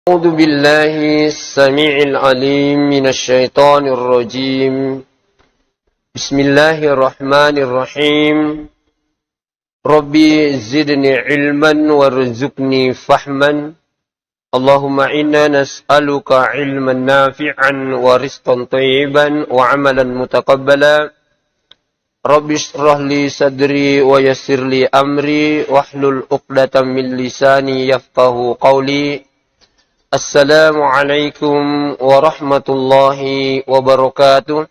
أعوذ بالله السميع العليم من الشيطان الرجيم بسم الله الرحمن الرحيم ربي زدني علما وارزقني فهما اللهم إنا نسألك علما نافعا ورزقا طيبا وعملا متقبلا ربي اشرح لي صدري ويسر لي أمري واحلل عقدة من لساني يفقه قولي Assalamualaikum warahmatullahi wabarakatuh.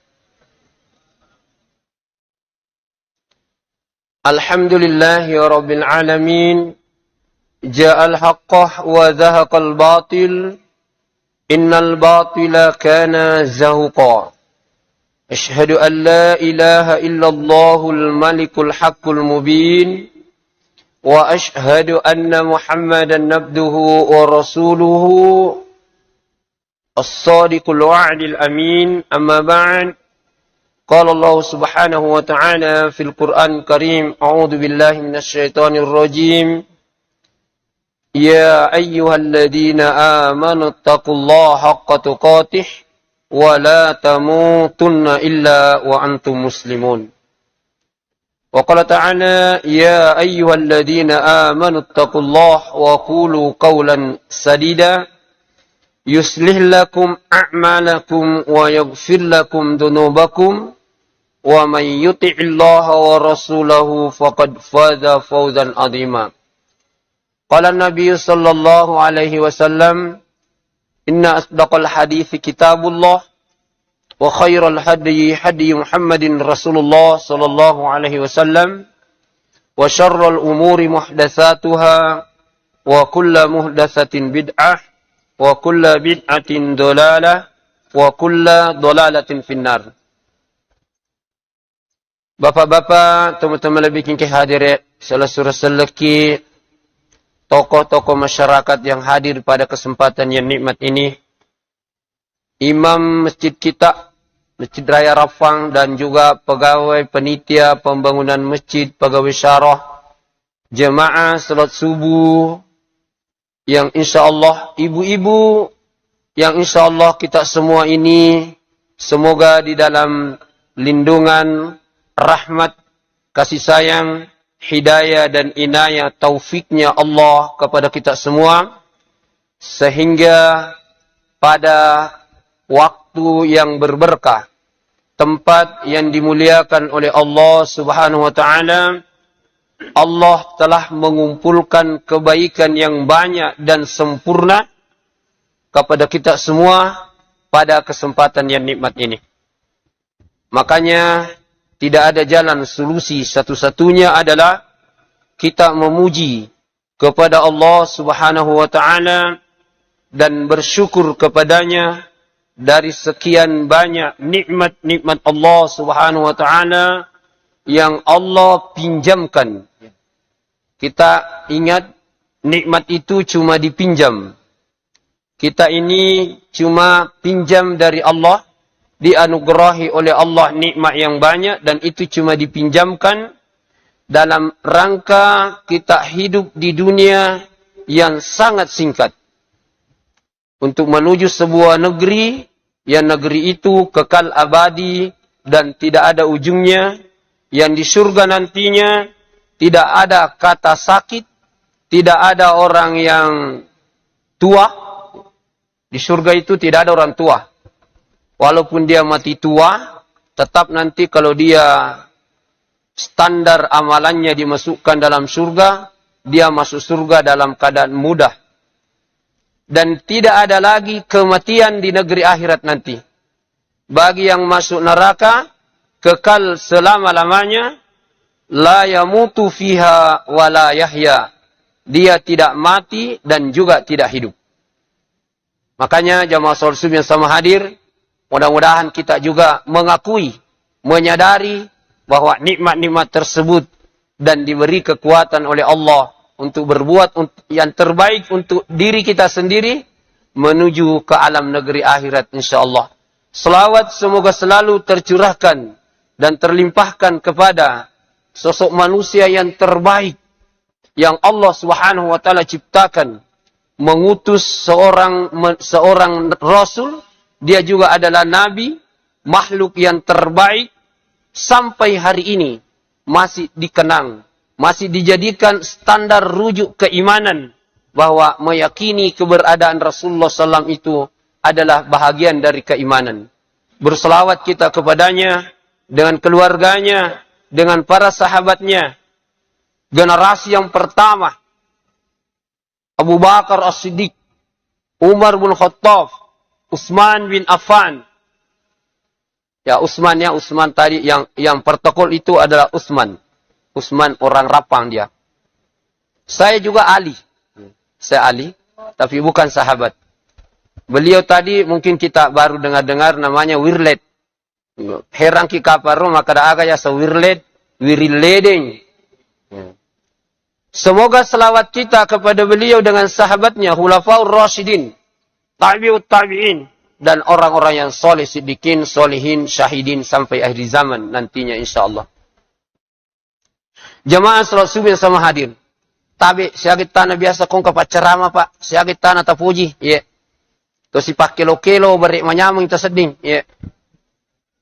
Alhamdulillahi rabbil alamin. Ja'al haqqah wa zahaqal batil. Innal batila kana zahuqa. Ashhadu an la ilaha illallahul malikul haqqul mubin. وأشهد أن محمدا عبده ورسوله الصادق الوعد الأمين أما بعد قال الله سبحانه وتعالى في القرآن الكريم أعوذ بالله من الشيطان الرجيم يا أيها الذين آمنوا اتقوا الله حق تقاته ولا تموتن إلا وأنتم مسلمون وقال تعالى يا أيها الذين آمنوا اتقوا الله وقولوا قولا سديدا يصلح لكم أعمالكم ويغفر لكم ذنوبكم ومن يطع الله ورسوله فقد فاز فوزا عظيما قال النبي صلى الله عليه وسلم إن أصدق الحديث كتاب الله وخير الهدي هدي محمد رسول الله صلى الله عليه وسلم وشر الأمور محدثاتها وكل محدثة بدعة وكل بدعة ضلالة وكل ضلالة في النار. Bapak-bapak, teman-teman lebih kingkih hadirin, salah seleki tokoh-tokoh masyarakat yang hadir pada kesempatan yang nikmat ini, imam masjid kita Masjid Raya Rafang dan juga pegawai penitia pembangunan masjid, pegawai syarah, jemaah salat subuh, yang insyaAllah ibu-ibu, yang insyaAllah kita semua ini semoga di dalam lindungan, rahmat, kasih sayang, hidayah dan inayah taufiknya Allah kepada kita semua, sehingga pada waktu yang berberkah, tempat yang dimuliakan oleh Allah Subhanahu wa taala, Allah telah mengumpulkan kebaikan yang banyak dan sempurna kepada kita semua pada kesempatan yang nikmat ini. Makanya tidak ada jalan solusi satu-satunya adalah kita memuji kepada Allah Subhanahu wa taala dan bersyukur kepadanya dari sekian banyak nikmat-nikmat Allah Subhanahu wa taala yang Allah pinjamkan. Kita ingat nikmat itu cuma dipinjam. Kita ini cuma pinjam dari Allah, dianugerahi oleh Allah nikmat yang banyak dan itu cuma dipinjamkan dalam rangka kita hidup di dunia yang sangat singkat. Untuk menuju sebuah negeri, yang negeri itu kekal abadi dan tidak ada ujungnya, yang di surga nantinya tidak ada kata sakit, tidak ada orang yang tua. Di surga itu tidak ada orang tua. Walaupun dia mati tua, tetap nanti kalau dia standar amalannya dimasukkan dalam surga, dia masuk surga dalam keadaan mudah. Dan tidak ada lagi kematian di negeri akhirat nanti. Bagi yang masuk neraka, kekal selama-lamanya, la yamutu fiha wa la yahya. Dia tidak mati dan juga tidak hidup. Makanya jamaah salat subuh yang sama hadir, mudah-mudahan kita juga mengakui, menyadari bahwa nikmat-nikmat tersebut dan diberi kekuatan oleh Allah untuk berbuat yang terbaik untuk diri kita sendiri menuju ke alam negeri akhirat insyaAllah. Selawat semoga selalu tercurahkan dan terlimpahkan kepada sosok manusia yang terbaik yang Allah Subhanahu wa taala ciptakan mengutus seorang rasul, dia juga adalah nabi, makhluk yang terbaik, sampai hari ini masih dikenang, masih dijadikan standar rujuk keimanan bahwa meyakini keberadaan Rasulullah SAW itu adalah bahagian dari keimanan. Berselawat kita kepadanya, dengan keluarganya, dengan para sahabatnya. Generasi yang pertama, Abu Bakar As-Siddiq, Umar bin Khattab, Utsman bin Affan. Ya Utsman tadi yang protokol itu adalah Utsman. Utsman orang Rapang dia. Saya juga Ali. Saya Ali, tapi bukan sahabat. Beliau tadi mungkin kita baru dengar-dengar namanya Wirled. Herang ki kaparo maka da aga ya sa Wirled, Wiriledeng. Semoga selawat kita kepada beliau dengan sahabatnya, Khulafaur Rasyidin, Tabi'ut Tabi'in, dan orang-orang yang soleh, siddiqin, solehin, syahidin, sampai akhir zaman nantinya insyaAllah. Jamaah salat subuh yang sama hadir. Tabi, siagit tanah biasa kong kapat ceramah pak, siagit tanah tapuji, ya. To si pak kilo-kilo, berik manyamang taseding, ya.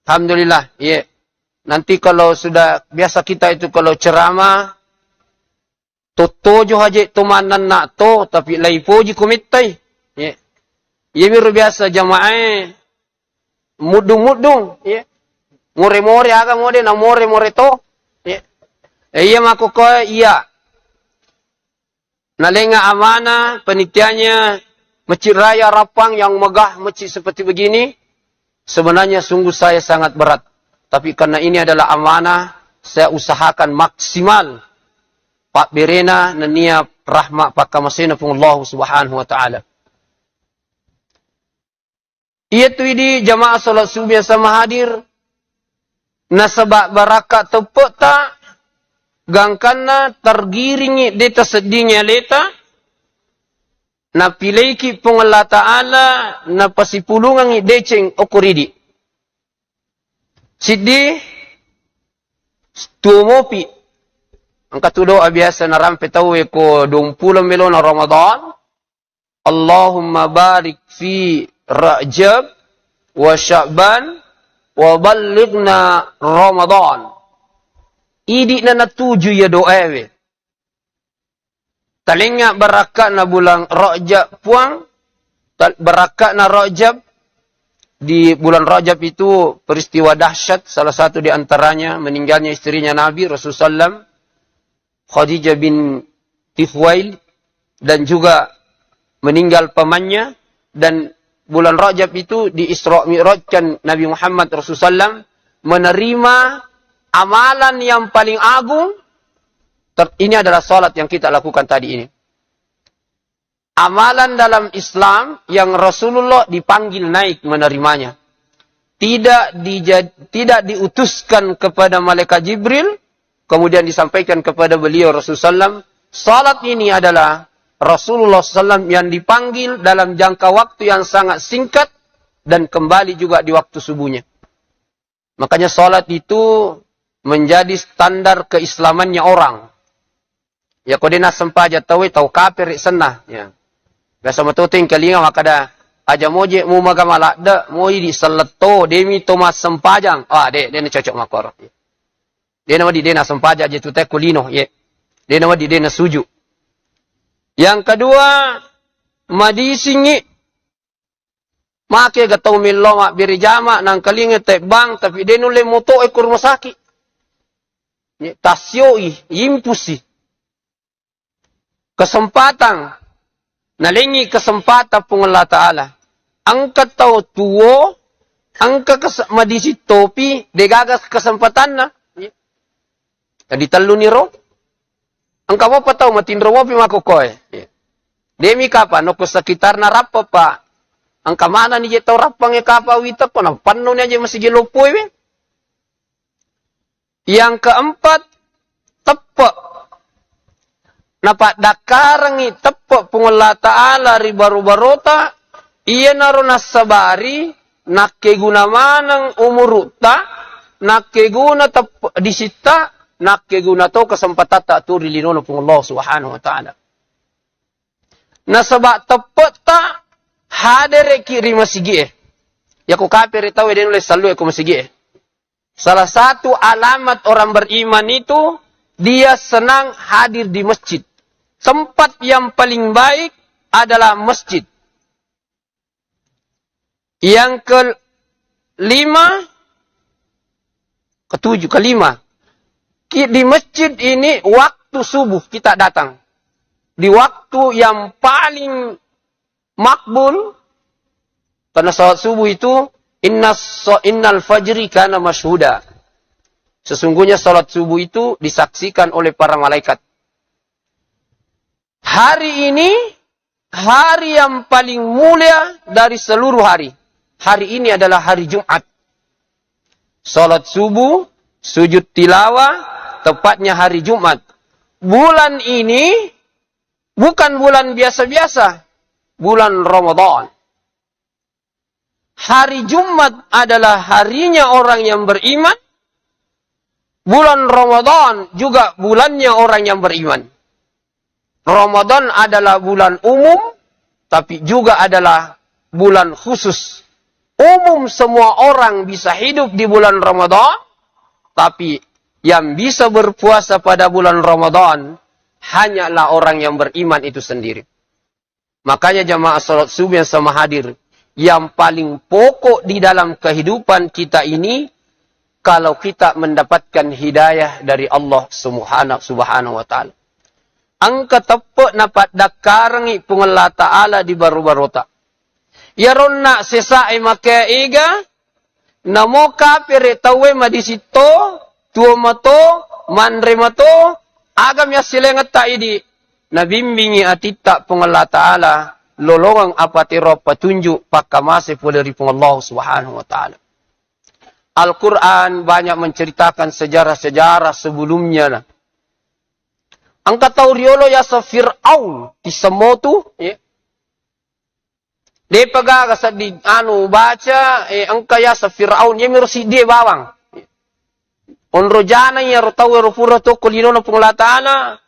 Alhamdulillah, ya. Nanti kalau sudah, biasa kita itu kalau ceramah, Tojo haji tumanan nak to, tapi lai puji kumitai. Ya. Ia biru biasa jamaah mudung-mudung. Ya. More-more aga mode na more-more to. Ya. Iya mako ko iya. Nalenga amanah penitiannya Masjid Raya Rapang yang megah masjid seperti begini. Sebenarnya sungguh saya sangat berat. Tapi karena ini adalah amanah, saya usahakan maksimal. Pak Berena nania rahmat pakamasina pun Allah Subhanahu wa taala. Iaitu di jamaah salat subuh yang sama hadir nasabak barakat tepuk tak gangkana tergiringi deta sedihnya leta na pilaiki pun Allah taala na pasipulungan deceng okuridi. Siddi tumopi ang katudo biasa na rampe tawe ko 20 milon na Ramadan. Allahumma barik fi Rajab wa Sya'ban wa ballighna Ramadan. Idi na natuju ya doa we. Talinga barakat na bulan Rajab puang, barakat na Rajab. Di bulan Rajab itu peristiwa dahsyat, salah satu di antaranya meninggalnya istrinya Nabi Rasulullah SAW, Khadijah bin Tifwail, dan juga meninggal pamannya. Dan bulan Rajab itu di Isra Mi'rajkan Nabi Muhammad Rasulullah SAW menerima amalan yang paling agung. Ini adalah salat yang kita lakukan tadi ini. Amalan dalam Islam yang Rasulullah dipanggil naik menerimanya. Tidak diutuskan kepada malaikat Jibril, kemudian disampaikan kepada beliau Rasulullah SAW. Salat ini adalah Rasulullah SAW yang dipanggil dalam jangka waktu yang sangat singkat dan kembali juga di waktu subuhnya. Makanya salat itu menjadi standar keislamannya orang. Ya kodena sempaja tahu kafir senah. Ya. Biasa matuting kalinga makada aja moje mu magamala da moi di seleto demi tomas sempajang. Ah de cocok makor. Dia nama di dena sempaja aja tu teh kulino, ye. Dia nama di dena suju. Yang kedua, madisingi. Make gatau millo mak birijama nang kalinga teh bang tapi dia nule moto ekor rumah sakit. Ye tasyoi, impusi. Kesempatan. Nalingi kesempatan pun Allah Ta'ala. Angkat tau tuwo, angkat madisi topi, degagas kesempatan na. Jadi telu niro. Angka mo pa tau matindro mo pimakukoy. Demi kapa no ko sekitar na rapa pa. Angka mana ni tau rapang e kapa wita ko na panno ni aja masih gilupoy we. Yang keempat tepuk. Napa dakarangi tepuk pungala ta'ala ribaru-barota iya naro nasabari nakeguna manang umuruta nakeguna disita nakeguna to kesempatan tak turi linono pun Allah Subhanahu wa taala. Na sebab tepat tak hadir kiri masjid. Ya ku kafir tahu dia nulis selalu aku masjid. Salah satu alamat orang beriman itu dia senang hadir di masjid. Tempat yang paling baik adalah masjid. Yang kelima, di masjid ini waktu subuh kita datang. Di waktu yang paling makbul, karena salat subuh itu, innal fajri kana masyhuda. Sesungguhnya salat subuh itu disaksikan oleh para malaikat. Hari ini, hari yang paling mulia dari seluruh hari. Hari ini adalah hari Jumat. Salat subuh, sujud tilawah, tepatnya hari Jumat. Bulan ini bukan bulan biasa-biasa, bulan Ramadan. Hari Jumat adalah harinya orang yang beriman. Bulan Ramadan juga bulannya orang yang beriman. Ramadan adalah bulan umum, tapi juga adalah bulan khusus. Umum semua orang bisa hidup di bulan Ramadan, tapi yang bisa berpuasa pada bulan Ramadan hanyalah orang yang beriman itu sendiri. Makanya jamaah salat subuh yang sama hadir, yang paling pokok di dalam kehidupan kita ini, kalau kita mendapatkan hidayah dari Allah subhanahu wa ta'ala. Angka tepat napat dakarangi pungala ta'ala di baru-barota. Yaron na sesae makaiga, namo kafir tawe madisito, tuo mato, manre mato, agam ya silengat taidi. Nabimbingi atita pungala ta'ala, lolongang apatiro patunjuk pakamase dari Allah subhanahu wa ta'ala. Al-Quran banyak menceritakan sejarah-sejarah sebelumnya. Angka tauriolo ya sa Fir'aun, di semotu, ya. Dia pagaga sa di baca angka ya sa Firaun ya merusi dia bawang. Onro jana ya rotau rupura to kulino na punglatana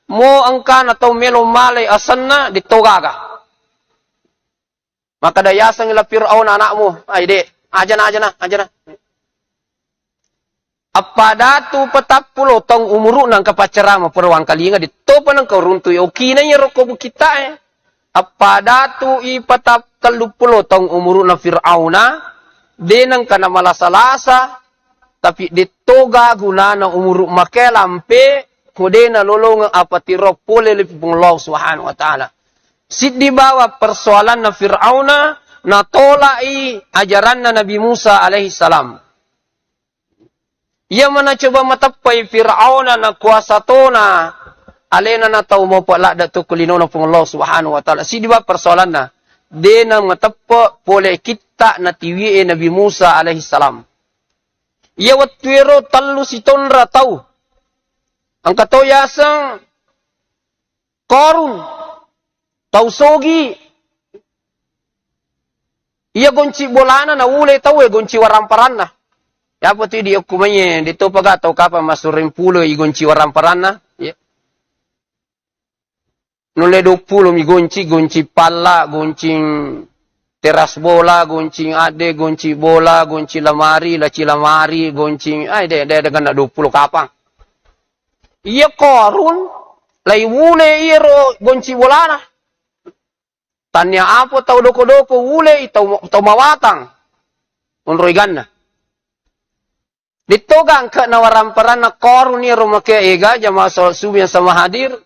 mo angka na tau melo malay asanna ditogaga. Maka dayasan nila Firaun anakmu ay de aja na. Apadatu patapulo tong umuru nang kapacarama perwang kalinga dito pa nang karuntuy okina ya rokobu kita Apadatu ipatap 30 tong umuru na Fir'auna, denang ka na malasalasa, tapi ditoga guna na umuru makelampe, kude na lolong apatirok pole lipong Allah subhanahu wa ta'ala. Di bawah persoalan na Fir'auna, na tolai ajaran na Nabi Musa alaihi salam. Ia mana coba matapay Fir'auna na kuasa tona, alena na tau mo pala datu kulino na pong Allah subhanahu wa ta'ala. Si diba persoalan na, de na matapa pole kita na tiwiin Nabi Musa alaihi salam. Ia watwero talu si tonra tau. Ang katoyasang Korun, tau sogi. Ia gonci bolana na ule tau gonci waramparan na. Ya pati di okumanya dito paga tau kapa masurin pulo i gonci waramparan na. Nule 20 mi gonci pala, goncing teras bola, goncing ade, gonci bola, gonci lamari, laci lamari, goncing, de kena 20 kapang. Iya Korun, lai wule iro gonci bolana. Tanya apa tau doko-doko wule tau mawatang. Unroy ganna. Dito gang ka nawaramparan na Korun iro makiaiga, jamaah salat subuh yang sama hadir.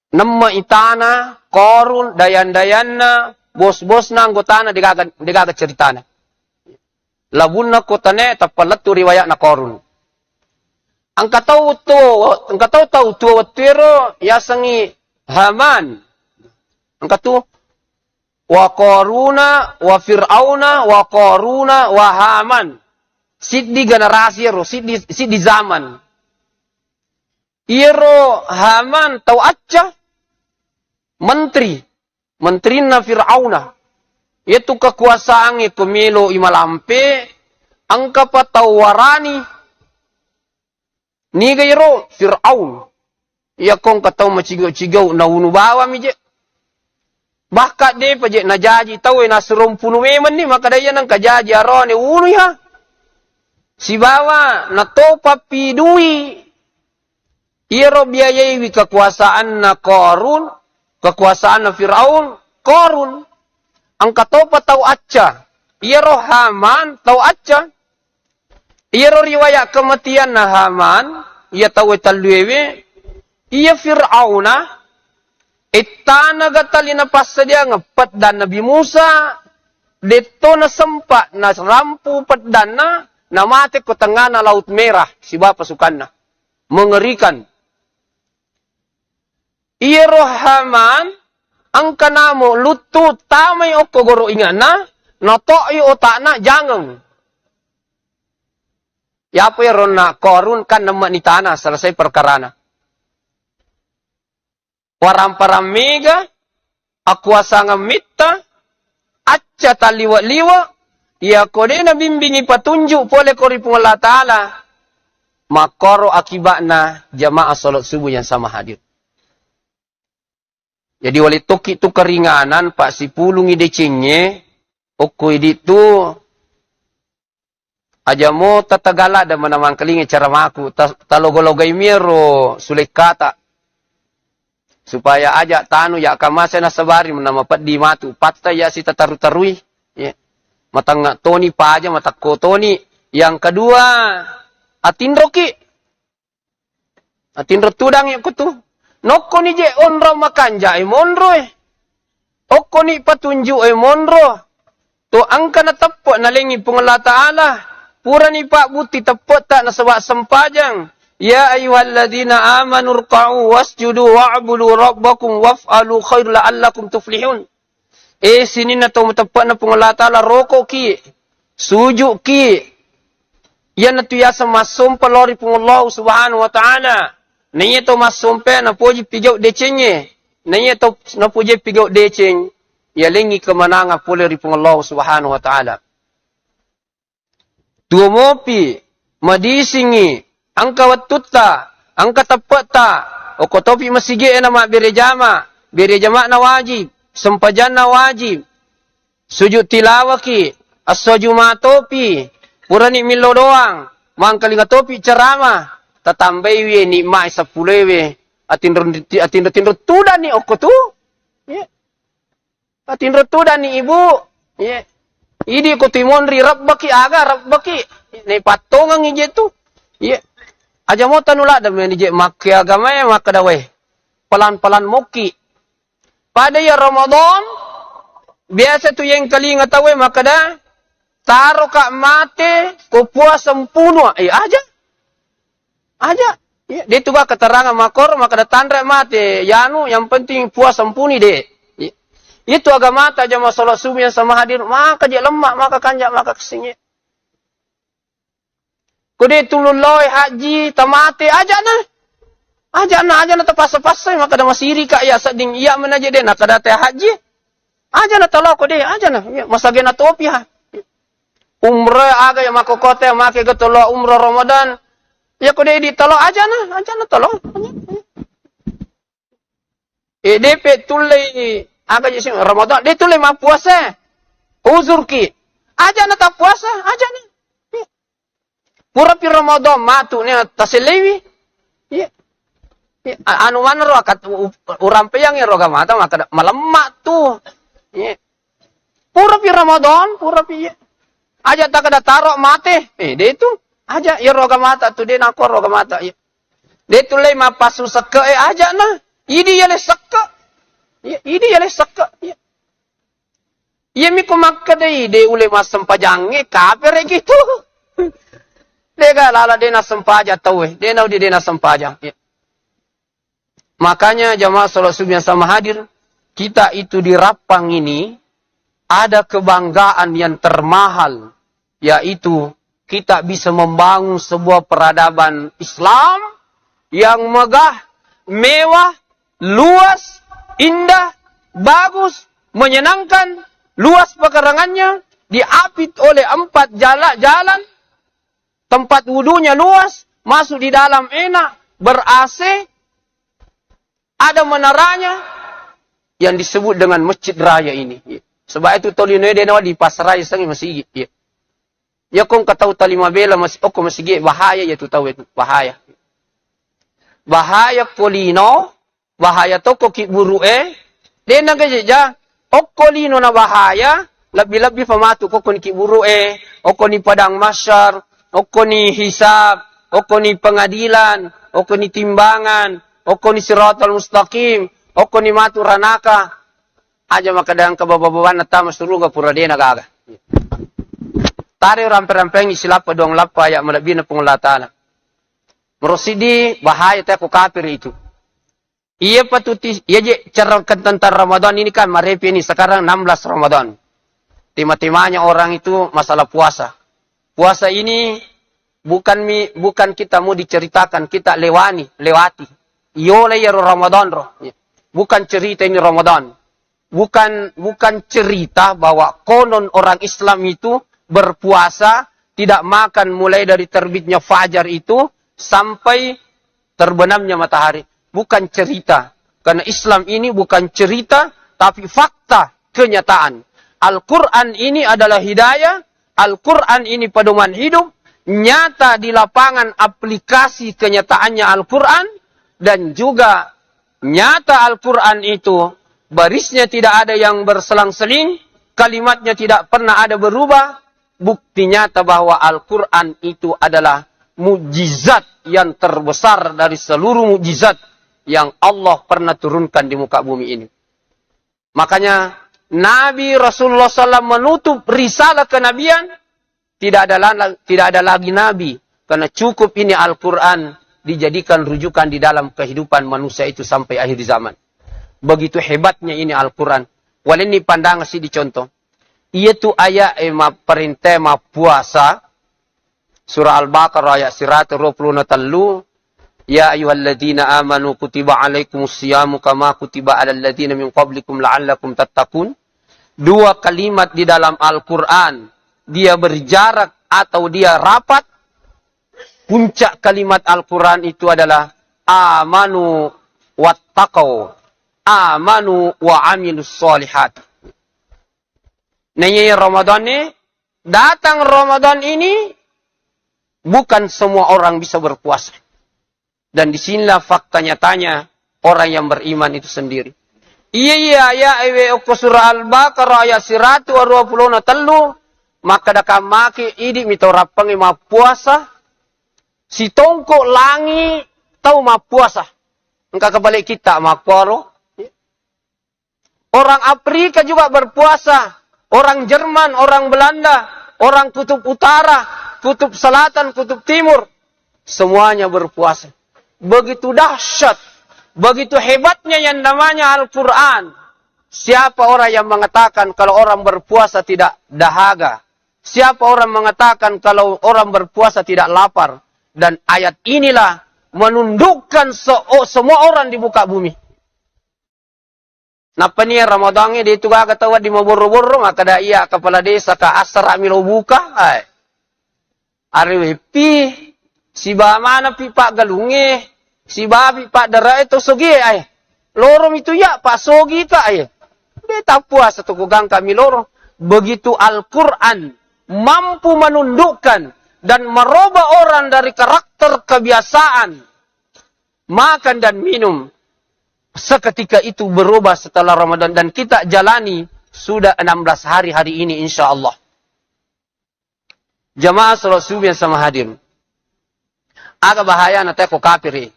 Nama itana, Korun, dayan-dayanna, bos-bos na anggotana, digaga ceritana. Labun na kotane, tapalatu riwayat na Korun. Ang kataw to, watwero, yasangi Haman. Ang kataw, wa Koruna, wa Fir'auna, wa Koruna, wa Haman. Sidi generasi ro, sidi zaman. Iro Haman tau acca menteri na Fir'auna. Itu kekuasaan pemilu imalampe angka patawarani ni gairo Fir'aun. Ya kong katau macigau-cigau na unu bawa mi je. Bahkan de pa je na jaji tau na serum punu memen ni maka daya nang kajaji arone unu ya. Si bawa na topa pidui. Iro biayai kekuasaan na Qarun, kekuasaan na Firaun, Qarun. Ang katopa tau acca. Iro Haman tau acca. Iro riwayat kematian na Haman, ia tau etalwewe, ia Fir'auna, itana gatali na pasadya ngapat dan Nabi Musa, dito na sempat na rampu patdan na mati ko tengah na Laut Merah, si bapa pasukan na. Mengerikan. Iro Haman, ang kanamo lutu tamay o kogoro ingana, notoy otak na jangang. Yapo yaron na Qarun kan nama ni tanah selesai perkara na. Waram-paramiga, akuasa ngamita, acca taliwa-liwa, ya kode na bimbingi patunjuk pole kori Allah Ta'ala, makoro akibatna jamaah salat subuh yang sama hadir. Jadi wali toki tu keringanan, pak si pulungi decingnya, okoi itu, aja mo tatagala da manamang kalingi cara maku, talogologay miro, sulik kata. Supaya aja tanu ya kamase na sabari menamapat di matu patta ya si tataru-tarui ya matang toni pa aja matakko toni. Yang kedua atinro tudang ya kutu nokko ni je onro makanja monro okko ni patunju monro to angka na tepok na lengi pengelah Ta'ala pura ni pak buti tepok tak na sebab sempajang. Ya ayyuhalladzina amanu ruk'u wasjudu wa'budu rabbakum waf'alu khair la'allakum tuflihun. Sini na to tepat na pengelah Ta'ala roko ki. Sujud ki. Yan na tuyasa masumpa lori pengelah subhanahu wa ta'ala. Nanya to masumpa na puji pigau decenye. Nanya to na puji pigau deceng. Ya lengi kemenangan puliri pengelah subhanahu wa ta'ala. Dua mopi. Madisingi. Angka watutta, angka tapata, o kotopi masige na ma birejama na wajib, sempajan na wajib, sujud tilawaki, as-sajumatopi, purani milo doang, mangkalinga topi ceramah, tatambay we ni ma isa pulewe, atinro tuda ni okotu, yeah. Atinro tuda ni ibu, yeah. Idi ko timonri rabbaki aga rabbaki, ni patongang ijetu, yeah. Aja mo tanula da menije makke agama ya maka dawe. Pelan-pelan moki. Pada ya Ramadan biasa tu yang kalinga tawe maka da taro ka mate ko puasa sempurna. Aja. Ya, dia tu ba keterangan makor maka da tandra mate. Yanu yang penting puasa sempurni de. Ya. Itu agama ta jamaah salat subuh yang sama hadir maka je lemak maka kanjak maka kesingnya. Kude tululoi haji tamate aja na tapasa-pasa maka da masiri ka ya sading iya menaje de na kada teh haji aja na talo kude aja na masage na topi ha umrah aga ya makokote make getolo umrah Ramadan ya kude di talo aja na talo DP tulai aga je Ramadan de tulai ma puasa uzur ki aja na ta puasa aja na pura pi Ramadan matu ni taselewi. Ya. Anu mana ro akat urampe yang roga mata maka malemak tu. Ya. Pura pi Ramadan, pura pi. Aja tak ada tarok mate. Dia tu aja ya roga mata tu dia nak roga mata. Ya. Dia tu lei mapasu seke aja nah. Idi ya le seke. Ya, idi ya le seke. Ya. Iya mi kumakka dei de ule masem pajange kaper gitu. Lega lala dena sempaja tahu dena sempaja. Ya. Makanya jamaah salat subuh yang sama hadir, kita itu di Rapang ini ada kebanggaan yang termahal, yaitu kita bisa membangun sebuah peradaban Islam yang megah, mewah, luas, indah, bagus, menyenangkan, luas pekarangannya, diapit oleh 4 jalan. Tempat wudunya luas, masuk di dalam enak, ber-AC, Ada menaranya yang disebut dengan Masjid Raya ini. Sebab itu tolino denawa di pasar raya sangi masih ya. Ya kong katau talima bela masih masih bahaya ya tu tahu itu bahaya. Bahaya kolino, bahaya toko ki buru dena gejeja kolino na bahaya, lebih-lebih pamatu ko ni ki buru ni padang masyar, ni hisab, ni pengadilan, ni timbangan, ni siratal mustaqim, ni matu ranaka. Aja makadang kabababan na tama suruga puradena gaga. Tari rampe-rampeng isilapa doang lapa ya malabi na pengulatana. Merosidi bahaya aku kafir itu. Iya patuti, iya je cerahkan tentang Ramadan ini kan marepi ini sekarang 16 Ramadan. Tema-temanya orang itu masalah puasa. Puasa ini bukan kita mau diceritakan, kita lewati. Yole ya Ramadan roh. Bukan cerita ini Ramadan. Bukan cerita bahwa konon orang Islam itu berpuasa, tidak makan mulai dari terbitnya fajar itu sampai terbenamnya matahari. Bukan cerita. Karena Islam ini bukan cerita, tapi fakta, kenyataan. Al-Quran ini adalah hidayah, Al-Quran ini pedoman hidup, nyata di lapangan aplikasi kenyataannya Al-Quran, dan juga nyata Al-Quran itu barisnya tidak ada yang berselang-seling, kalimatnya tidak pernah ada berubah. Bukti nyata bahwa Al-Quran itu adalah mukjizat yang terbesar dari seluruh mukjizat yang Allah pernah turunkan di muka bumi ini. Makanya Nabi Rasulullah SAW menutup risalah kenabian, tidak ada lagi Nabi, karena cukup ini Al-Quran dijadikan rujukan di dalam kehidupan manusia itu sampai akhir zaman. Begitu hebatnya ini Al-Quran. Walaupun ini pandangan sih dicontoh. Iaitu ayat perintah puasa. Surah Al-Baqarah ayat 123. Ya ayyuhalladzina amanu kutiba alaikumusyamu kama kutiba alal ladzina min qablikum la'allakum tattaqun. Dua kalimat di dalam Al-Quran. Dia berjarak atau dia rapat. Puncak kalimat Al-Quran itu adalah amanu wattaqau. Amanu wa amilus solihat. Nanya Ramadan ini, datang Ramadan ini, bukan semua orang bisa berpuasa. Dan disinilah fakta nyatanya orang yang beriman itu sendiri. Iya ya surah Al-Baqarah ayat 123 maka dakam maki idi mitorapang ma puasa si tongko langi tau ma puasa. Engkau kebalik kita ma poro. Orang Afrika juga berpuasa. Orang Jerman, orang Belanda, orang kutub utara, kutub selatan, kutub timur. Semuanya berpuasa. Begitu dahsyat. Begitu hebatnya yang namanya Al-Quran. Siapa orang yang mengatakan kalau orang berpuasa tidak dahaga? Siapa orang mengatakan kalau orang berpuasa tidak lapar? Dan ayat inilah menundukkan semua orang di muka bumi. Napa ni Ramadan ni dia tu kata tawad di maboro-boro maka dah iya kepala desa ka asra milo buka ai. Ari wepi si ba mana pi pak galunge si babi pak dara itu sogi ai. Lorong itu ya pak sogi ka ai. Dia tak puas tu kugang kami lorong. Begitu Al-Quran mampu menundukkan dan merubah orang dari karakter kebiasaan makan dan minum. Seketika itu berubah setelah Ramadan dan kita jalani sudah 16 hari ini insyaAllah. Jamaah salat subuh yang sama hadir. Agak bahaya na tayo ko kafiri.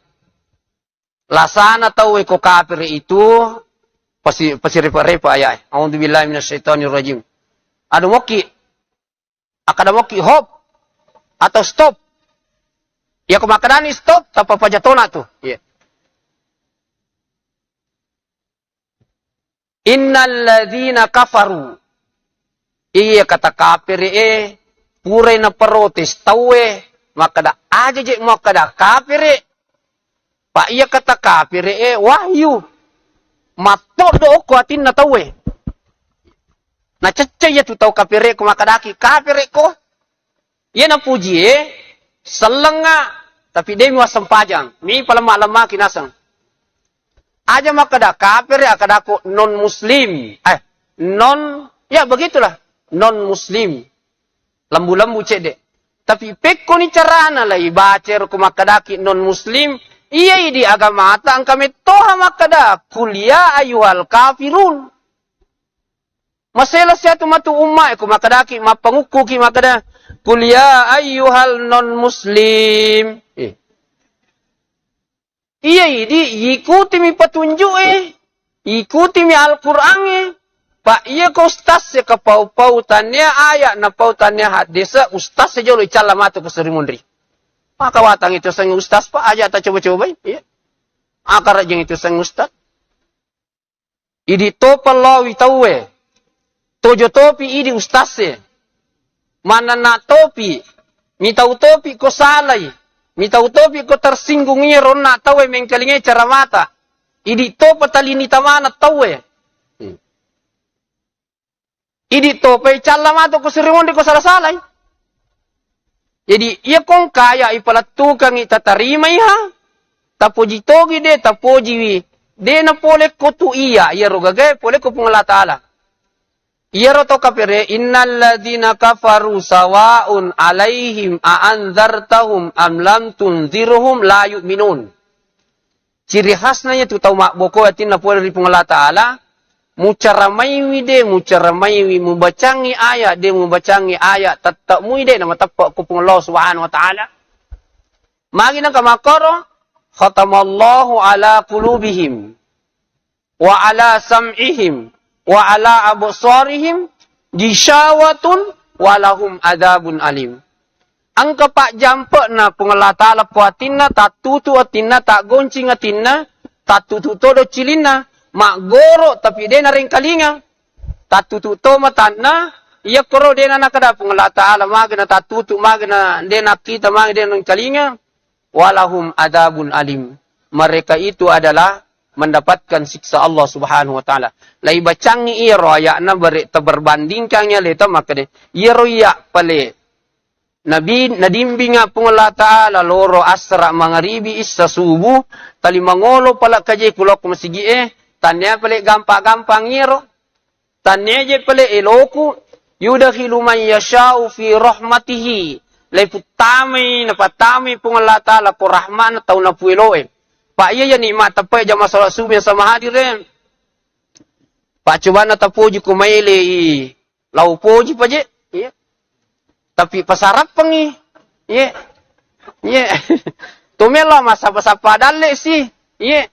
Lasana tahu ko kafiri itu pasti repa-repa ayat. A'udzubillahi minasyaitonirrajim. Ada moki. Akada moki hop atau stop. Ya kumakadani stop tanpa pajatona tuh. Yeah. Innal ladzina kafaru. Iya kata kafir pure na protes tawe maka da aja je maka da kafir pa iya kata kafir wahyu matto do ko atin na tawe na cecce ya tu tau kafir ko maka daki kafir ko iya na puji selenga tapi demi wasam pajang mi pala malama kinasang Aja makada kafir ya kadaku non muslim. Ya begitulah. Non muslim. Lambu-lambu cedek. Tapi pekko ni carana lah ibacer ku makadaki non muslim. Iya di agama atang kami toha makada kuliah ayuhal kafirun. Masalah siatu matu ummah ku makadaki mapanguku ki makada kuliah ayuhal non muslim. Iya di ikuti mi petunjuk ikuti mi Al-Qur'an Pak iya ko ustaz ya kapau-pautannya ayat na pautannya hadis ustaz saja lo icalla matu keserimundri. Maka watang itu sang ustaz Pak aja ta coba-coba iya. Akar jeung itu sang ustaz. Idi topa lawi tawe. Tojo topi idi ustaz ya. Mana na topi. Mi tau topi ko salai. Mi tau topi ko tersinggung iya ron na tawe mengkelinge cara mata. Idi topa talini tamana tawe. Idi tope calla mato ko sirimonde ko salah-salah. Jadi ia kong kaya ipalatukang itatarima iha. Tapoji togi de tapoji de na pole ko tu iya rogage pole ko pung Allah Taala. Iya ro to kapere innal ladzina kafaru sawaun alaihim a anzartahum am lam tunzirhum la yu'minun. Ciri khasnya tu tau mak boko atin na pole ri pung Allah Taala. Mucaramaiwi de, mucaramaiwi mubacangi ayat de, mubacangi ayat tetap muide nama tapak kupung Allah Subhanahu wa taala. Magi nang kamakoro khatamallahu ala qulubihim wa ala sam'ihim wa ala absarihim gishawatun walahum adabun alim. Ang kapak jampak na pungala taala puatinna tak tutu atinna tak goncing atinna tak tutu todo cilina. Mak goro tapi dia na ring kalinga. Tatutu to matana. Iya koro dia na nakada pungala ta'ala. Magana tatutu magana dia na kita magana dia ring kalinga. Walahum adabun alim. Mereka itu adalah mendapatkan siksa Allah Subhanahu wa taala. Lai bacangi iro ayakna berbandingkannya leta maka de iro ya pale. Nabi nadimbinga pungala ta'ala loro asra mangaribi issa subuh tali mangolo pala kaje kulok masigi tanya pale gampang-gampang ngiro. Tanya je pale eloku. Yudakhilu man yasha'u fi rahmatihi. Laiputami na patami pung Allah Ta'ala po rahman atau na pueloe. Pak iya ya nikmat tapay jama salat subuh yang sama hadirin. Pak coba na tapuji kumaili. Lau puji pa je. Iya. Tapi pasarap pengi. Iya. Iya. Tumela masa-sapa dale sih. Iya.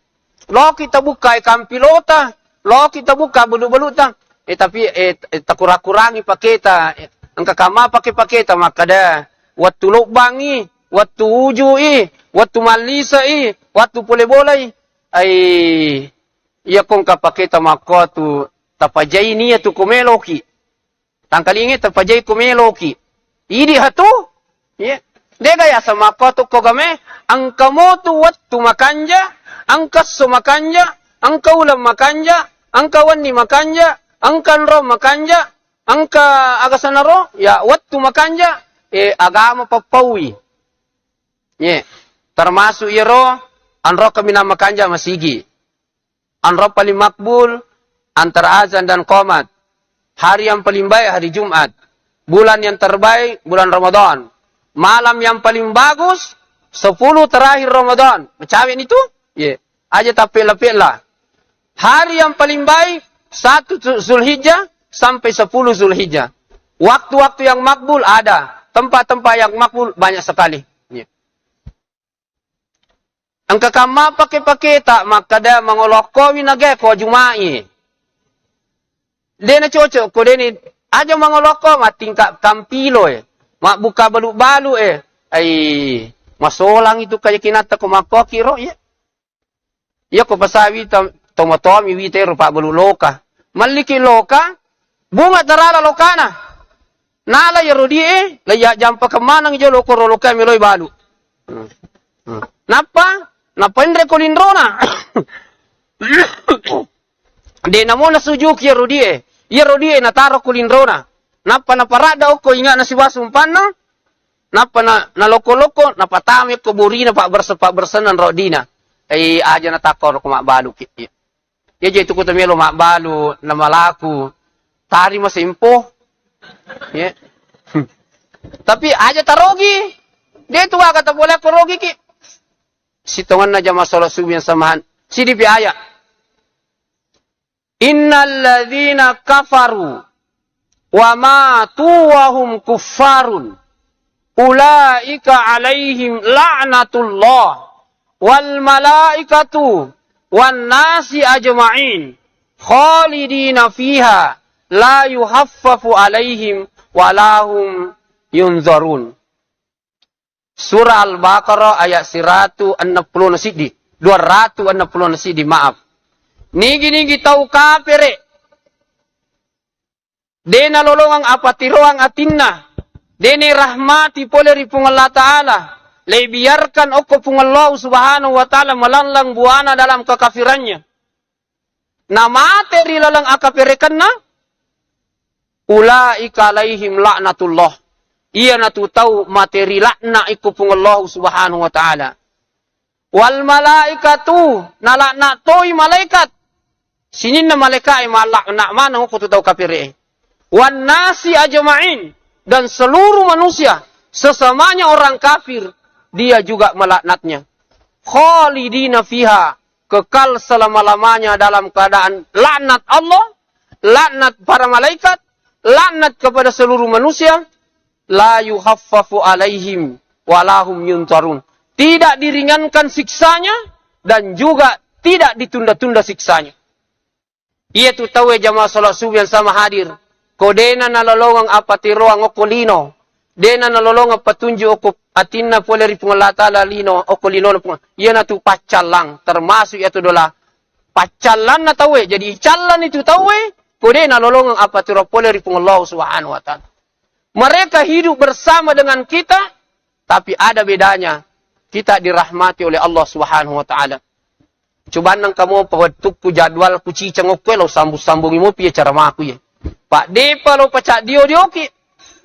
Lo kita buka ikan pilota, lo kita buka belu-beluta. Tapi kurang-kurangi paketa. Angka kama pakai paketa maka dah. Waktu lukbangi, waktu ujui, waktu malisai, waktu boleh-boleh. Iya kong kapaketa maka tu tapajai niya tu kumeloki. Tangkali ingat tapajai kumeloki. Idi hatu? Iya. Dega ya sama kau tu kogame. Angka mo tu waktu makanja. Angka sumakanja, angka ulam makanja, angka wani makanja, angka nro makanja, angka agasanaro, ya waktu makanja, agama papawi. Termasuk iro, anro kami nama makanja masigi. Anro paling makbul, antara azan dan qomat. Hari yang paling baik, hari Jumat. Bulan yang terbaik, bulan Ramadan. Malam yang paling bagus, 10 terakhir Ramadan. Macam itu? Aja tapela-pela. Hari yang paling baik 1 Zulhijjah sampai 10 Zulhijjah. Waktu-waktu yang makbul ada. Tempat-tempat yang makbul banyak sekali. Angka kama pakai tak maka dah mengolokowi naga ko Jumai. Dia na cocok ko dia ni aja mengoloko tingkat tampilo mak buka balu-balu masolang itu kaya kinata ko makokiro Iya ko pasawi tomotomi wite rupa bulu loka. Maliki loka, bunga tarala lokana. Nala ya rodi laya jampa kemana ngijo loko loka miloi balu. Napa? Napa indre kolindrona? De namona sujuk ya rodi Ya rodi nataro kolindrona. Napa naparada ko inga na siwasum panna? Napa na loko-loko napatami ko burina pak bersenan rodina. aja na takor ko makbalu kit. Ya je tu ko tamelo makbalu na malaku. Tari masimpo. Ya. Tapi aja tarogi. Dia tu kata boleh korogi ki. Sitongan na jama salat subuh yang samahan. Sidi pi ayat. Innal ladzina kafaru wa matu wa hum kuffarun ulaika alaihim la'natullah wal malaikatu wan nasi ajma'in khalidina fiha la yuhaffafu alaihim walahum yunzarun. Surah Al-Baqarah ayat 160 nasidi. 260 nasidi, maaf. Nigi-nigi tau kapere. Dena lolongang apa tiroang atinna. Dene rahmati poleri pung Allah Ta'ala. Biarkan oko pung Allah Subhanahu wa Ta'ala melanglang buana dalam kekafirannya. Na materi lalang akaperekanna. Ulaika alaihim la'natullah. Ia natu tahu materi lakna iku pung Allah Subhanahu wa Ta'ala. Wal malaikatu nalakna toy malaikat. Sinin na malaikat ay malakna mana ko tu tahu kafire. Wan nasi ajma'in dan seluruh manusia sesamanya orang kafir dia juga melaknatnya. Khalidina fiha kekal selama-lamanya dalam keadaan laknat Allah, laknat para malaikat, laknat kepada seluruh manusia. La yuhaffafu alaihim walahum yuntarun. Tidak diringankan siksanya dan juga tidak ditunda-tunda siksanya. Ia tu tahu jamaah salat subuh yang sama hadir. Kodena nalalongang apatiroang okolino. Dena nalalongang petunjuk oko atinna poleri pungalata lalino okolino na pungal. Ia na tu pacalang termasuk itu dola pacalan na tahu. Jadi calan itu tahu. Kodena nalalongang apatiro poleri pungallah Subhanahu wa Ta'ala. Mereka hidup bersama dengan kita, tapi ada bedanya. Kita dirahmati oleh Allah Subhanahu wa Ta'ala. Coba nang kamu pawatukku jadwal ku cicang oke lo sambung-sambungi mo piye cara maku ya. Pak depa lo pacak dio ki.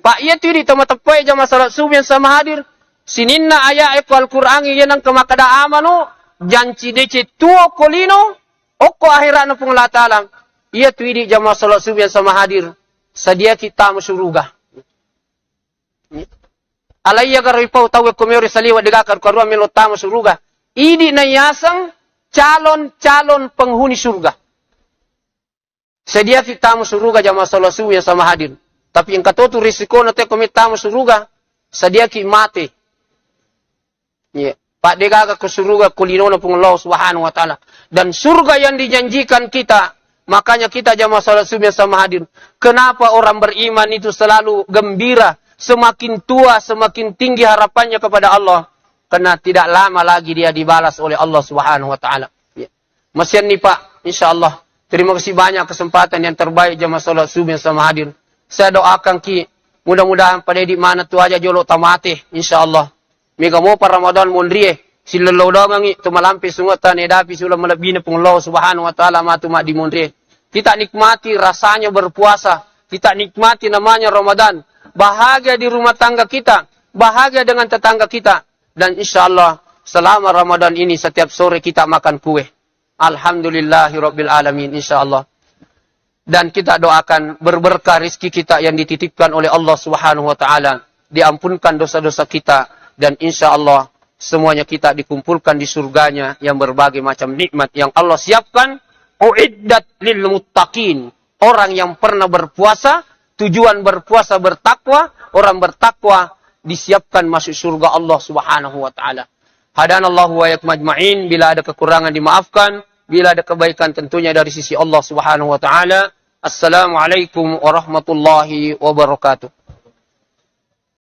Pak iya tu di tempat tepai jama salat subuh yang sama hadir. Sininna ayat Al-Qur'an iya nang kemakada amano janci dece tuo kolino oko akhirat na pung Allah Ta'ala. Iya tu di jama salat subuh yang sama hadir. Sedia kita masyurugah. Alaiya garipau tahu komori saliwa degakar karua melotama surga. Idi na yasang calon-calon penghuni surga. Sedia tamu surga jamaah salat subuh yang sama hadir. Tapi yang kata tu risiko nanti komit tamu surga. Sedia ki mati. Ya, Pak degakar ke surga kulinona pun Allah Subhanahu wa Ta'ala. Dan surga yang dijanjikan kita. Makanya kita jamaah salat subuh yang sama hadir. Kenapa orang beriman itu selalu gembira? Semakin tua, semakin tinggi harapannya kepada Allah. Karena tidak lama lagi dia dibalas oleh Allah Subhanahu wa Ta'ala. Ya. Masih nih Pak, insyaAllah. Terima kasih banyak kesempatan yang terbaik jamaah salat subuh yang sama hadir. Saya doakan ki, mudah-mudahan pada di mana tu aja jolok tamatih, insyaAllah. Mega mo para Ramadan mundrie, silalaw dongangi, tumalampi sungatan, edapi sulam malabina pung Allah Subhanahu wa Ta'ala matu mak di mundrie. Kita nikmati rasanya berpuasa. Kita nikmati namanya Ramadan. Bahagia di rumah tangga kita, bahagia dengan tetangga kita, dan insyaAllah selama Ramadan ini setiap sore kita makan kue. Alhamdulillahirabbil alamin, insyaAllah. Dan kita doakan berberkah rizki kita yang dititipkan oleh Allah Subhanahu wa Ta'ala, diampunkan dosa-dosa kita, dan insyaAllah semuanya kita dikumpulkan di surganya yang berbagai macam nikmat yang Allah siapkan. Uiddat lil muttaqin, orang yang pernah berpuasa. Tujuan berpuasa bertakwa, orang bertakwa disiapkan masuk surga Allah Subhanahu wa Ta'ala. Hadanallahu wa yakum ajma'in. Bila ada kekurangan dimaafkan, bila ada kebaikan tentunya dari sisi Allah Subhanahu wa Ta'ala. Assalamualaikum warahmatullahi wabarakatuh.